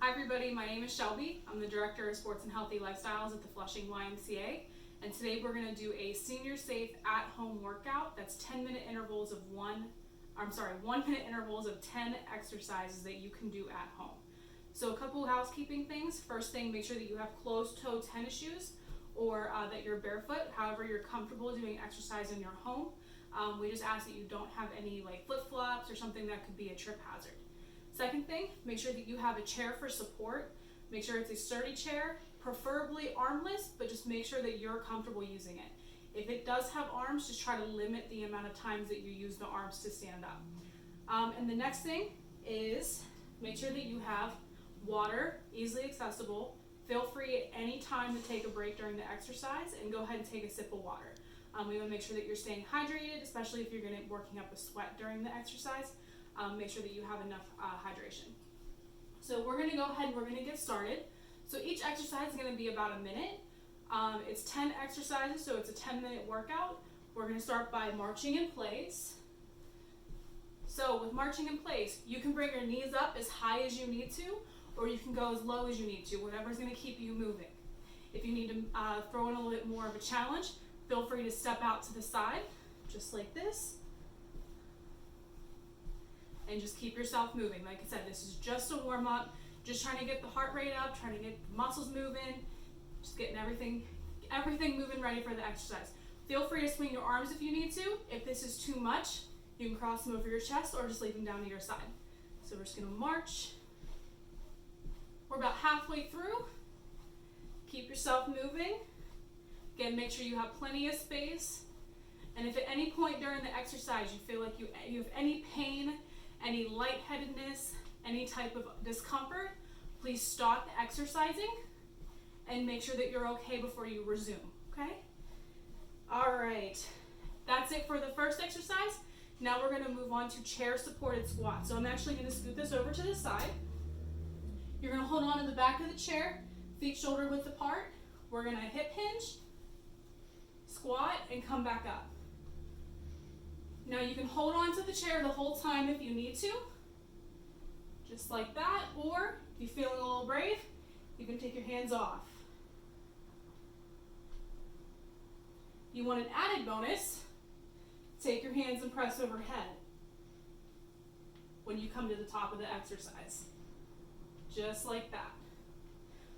Hi everybody, my name is Shelby. I'm the Director of Sports and Healthy Lifestyles at the Flushing YMCA. And today we're going to do a senior safe at-home workout that's 1 minute intervals of 1-minute intervals of 10 exercises that you can do at home. So a couple housekeeping things. First thing, make sure that you have closed-toe tennis shoes or that you're barefoot, however you're comfortable doing exercise in your home. We just ask that you don't have any like flip-flops or something that could be a trip hazard. Second thing, make sure that you have a chair for support. Make sure it's a sturdy chair, preferably armless, but just make sure that you're comfortable using it. If it does have arms, just try to limit the amount of times that you use the arms to stand up. And the next thing is make sure that you have water, easily accessible. Feel free at any time to take a break during the exercise and go ahead and take a sip of water. We want to make sure that you're staying hydrated, especially if you're working up a sweat during the exercise. Make sure that you have enough hydration. So we're going to go ahead and we're going to get started. So each exercise is going to be about a minute. It's 10 exercises, so it's a 10-minute workout. We're going to start by marching in place. So with marching in place, you can bring your knees up as high as you need to, or you can go as low as you need to, whatever's going to keep you moving. If you need to throw in a little bit more of a challenge, feel free to step out to the side, just like this. And just keep yourself moving. Like I said, this is just a warm-up, just trying to get the heart rate up, trying to get the muscles moving, just getting everything moving ready for the exercise. Feel free to swing your arms if you need to. If this is too much, you can cross them over your chest or just leave them down to your side. So we're just gonna march. We're about halfway through. Keep yourself moving. Again, make sure you have plenty of space. And if at any point during the exercise you feel like you have any pain, any lightheadedness, any type of discomfort, please stop exercising and make sure that you're okay before you resume, okay? All right, that's it for the first exercise. Now we're gonna move on to chair supported squat. So I'm actually gonna scoot this over to the side. You're gonna hold on to the back of the chair, feet shoulder width apart. We're gonna hip hinge, squat, and come back up. Now you can hold on to the chair the whole time if you need to, just like that, or if you're feeling a little brave, you can take your hands off. You want an added bonus, take your hands and press overhead when you come to the top of the exercise, just like that.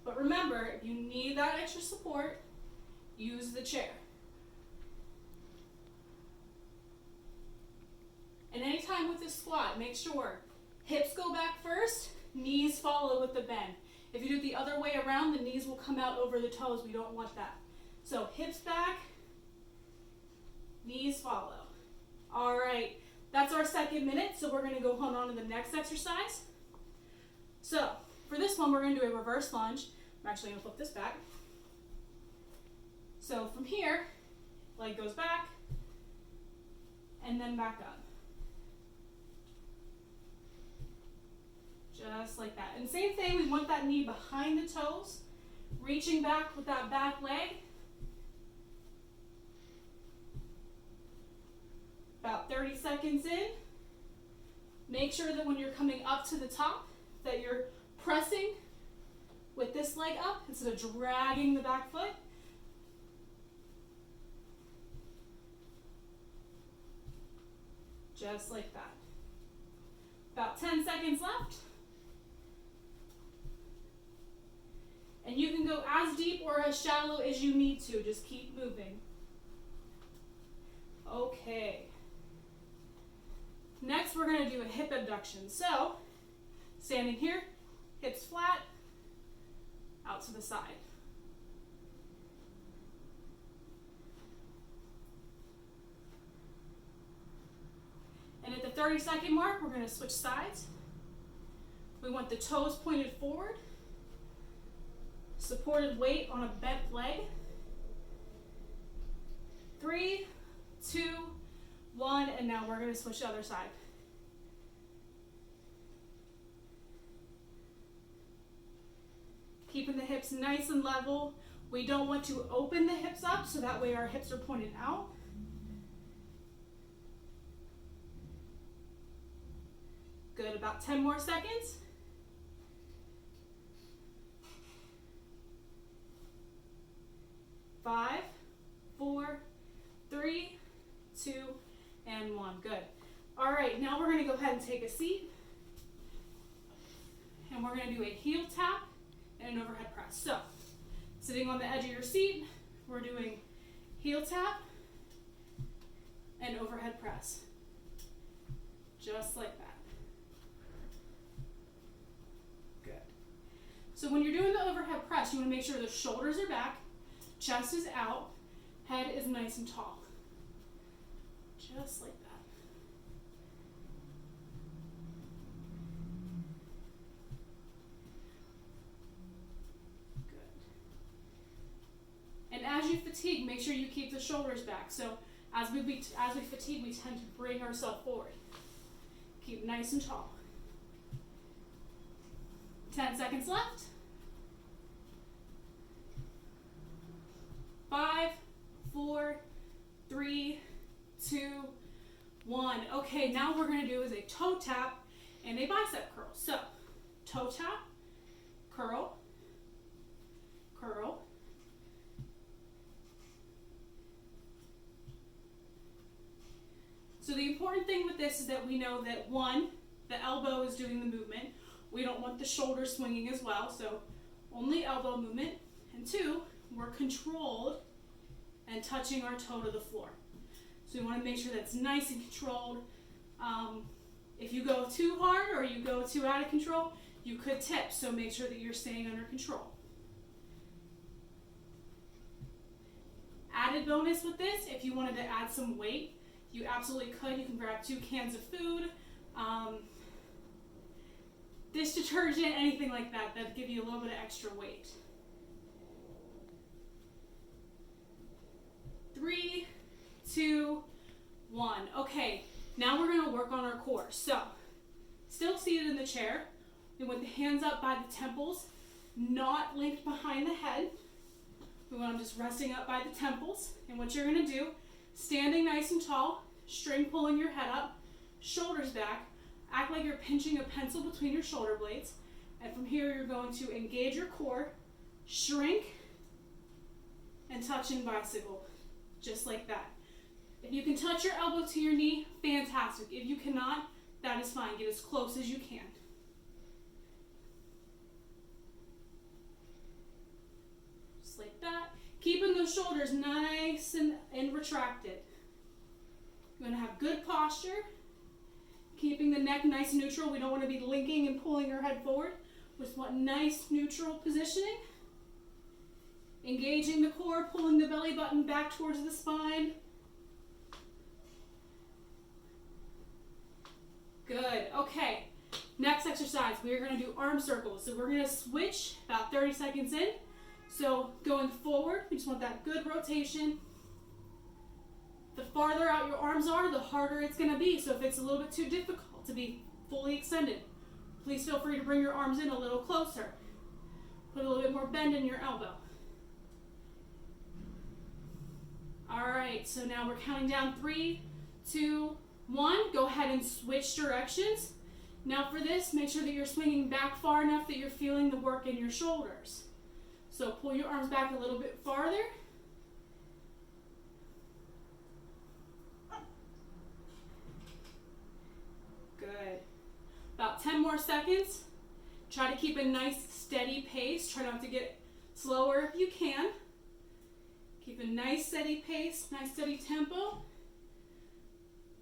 But remember, if you need that extra support, use the chair. And anytime with this squat, make sure hips go back first, knees follow with the bend. If you do it the other way around, the knees will come out over the toes. We don't want that. So hips back, knees follow. All right, that's our second minute. So we're gonna go on to the next exercise. So for this one, we're gonna do a reverse lunge. I'm actually gonna flip this back. So from here, leg goes back and then back up. Just like that. And same thing, we want that knee behind the toes, reaching back with that back leg. About 30 seconds in. Make sure that when you're coming up to the top, that you're pressing with this leg up instead of dragging the back foot. Just like that. About 10 seconds left. And you can go as deep or as shallow as you need to. Just keep moving. Okay. Next, we're going to do a hip abduction. So, standing here, hips flat, out to the side. And at the 30-second mark, we're going to switch sides. We want the toes pointed forward. Supported weight on a bent leg. 3, 2, 1, and now we're going to switch the other side. Keeping the hips nice and level. We don't want to open the hips up, so that way our hips are pointed out. Good, about 10 more seconds. and take a seat. And we're gonna do a heel tap and an overhead press. So, sitting on the edge of your seat, we're doing heel tap and overhead press. Just like that. Good. So when you're doing the overhead press, you wanna make sure the shoulders are back, chest is out, head is nice and tall. Just like that. And as you fatigue, make sure you keep the shoulders back. So as we fatigue, we tend to bring ourselves forward. Keep nice and tall. 10 seconds left. 5, 4, 3, 2, 1. Okay, now we're gonna do is a toe tap and a bicep curl. So, toe tap, curl, curl. So the important thing with this is that we know that one, the elbow is doing the movement. We don't want the shoulder swinging as well, so only elbow movement. And two, we're controlled and touching our toe to the floor. So we want to make sure that's nice and controlled. If you go too hard or you go too out of control, you could tip, so make sure that you're staying under control. Added bonus with this, if you wanted to add some weight, you absolutely could. You can grab 2 cans of food, dish detergent, anything like that, that'd give you a little bit of extra weight. 3, 2, 1. Okay, now we're gonna work on our core. So, still seated in the chair, and with the hands up by the temples, not linked behind the head. We want them just resting up by the temples. And what you're gonna do, standing nice and tall, string pulling your head up, shoulders back, act like you're pinching a pencil between your shoulder blades. And from here, you're going to engage your core, shrink, and touch and bicycle, just like that. If you can touch your elbow to your knee, fantastic. If you cannot, that is fine. Get as close as you can. Just like that. Keeping those shoulders nice and retracted. You're going to have good posture. Keeping the neck nice and neutral. We don't want to be linking and pulling your head forward. We just want nice neutral positioning. Engaging the core, pulling the belly button back towards the spine. Good. Okay. Next exercise, we are going to do arm circles. So we're going to switch about 30 seconds in. So going forward, we just want that good rotation. The farther out your arms are, the harder it's going to be. So if it's a little bit too difficult to be fully extended, please feel free to bring your arms in a little closer. Put a little bit more bend in your elbow. All right, so now we're counting down 3, 2, 1. Go ahead and switch directions. Now for this, make sure that you're swinging back far enough that you're feeling the work in your shoulders. So pull your arms back a little bit farther. Good. About 10 more seconds. Try to keep a nice steady pace. Try not to get slower if you can. Keep a nice steady pace, nice steady tempo.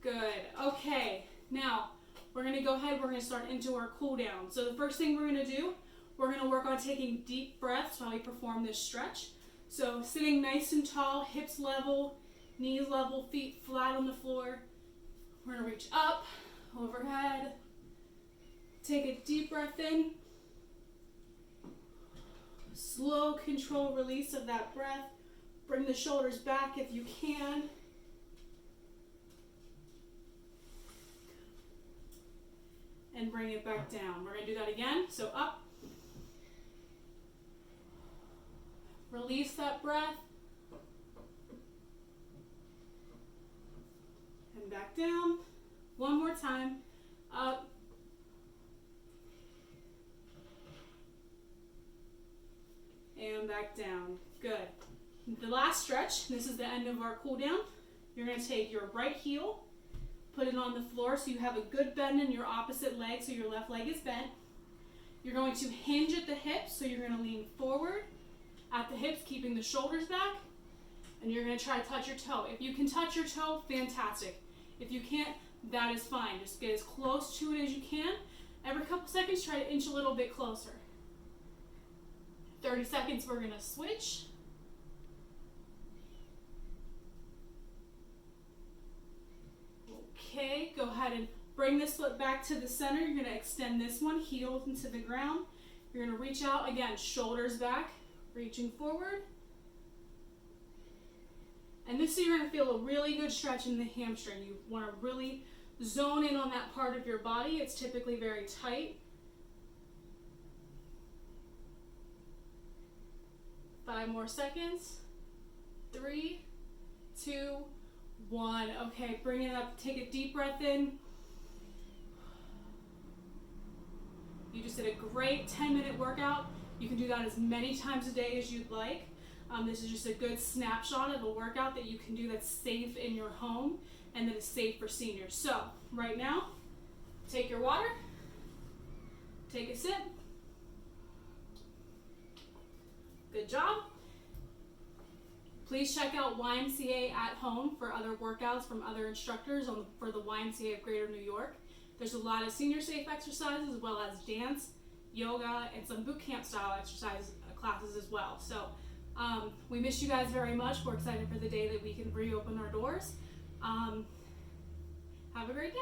Good. Okay, now we're going to go ahead, we're going to start into our cool down. So the first thing we're going to do, we're going to work on taking deep breaths while we perform this stretch. So sitting nice and tall, hips level, knees level, feet flat on the floor. We're going to reach up, overhead. Take a deep breath in. Slow, controlled release of that breath. Bring the shoulders back if you can. And bring it back down. We're going to do that again. So up. Release that breath. And back down. One more time. Up. And back down. Good. The last stretch, this is the end of our cool down. You're going to take your right heel, Put it on the floor so you have a good bend in your opposite leg, so your left leg is bent. You're going to hinge at the hips, so you're going to lean forward at the hips, keeping the shoulders back, and you're going to try to touch your toe. If you can touch your toe, fantastic. If you can't, that is fine. Just get as close to it as you can. Every couple seconds, try to inch a little bit closer. 30 seconds, we're going to switch. Okay, go ahead and bring this foot back to the center. You're going to extend this one, heel into the ground. You're going to reach out, again, shoulders back, reaching forward. And this is, you're going to feel a really good stretch in the hamstring. You want to really zone in on that part of your body. It's typically very tight. 5 more seconds. 3, 2, 1. Okay, bring it up. Take a deep breath in. You just did a great 10-minute workout. You can do that as many times a day as you'd like. This is just a good snapshot of a workout that you can do that's safe in your home and that is safe for seniors. So, right now, take your water, take a sip. Good job. Please check out YMCA at home for other workouts from other instructors for the YMCA of Greater New York. There's a lot of senior safe exercises as well as dance, yoga, and some boot camp style exercise classes as well. So we miss you guys very much. We're excited for the day that we can reopen our doors. Have a great day.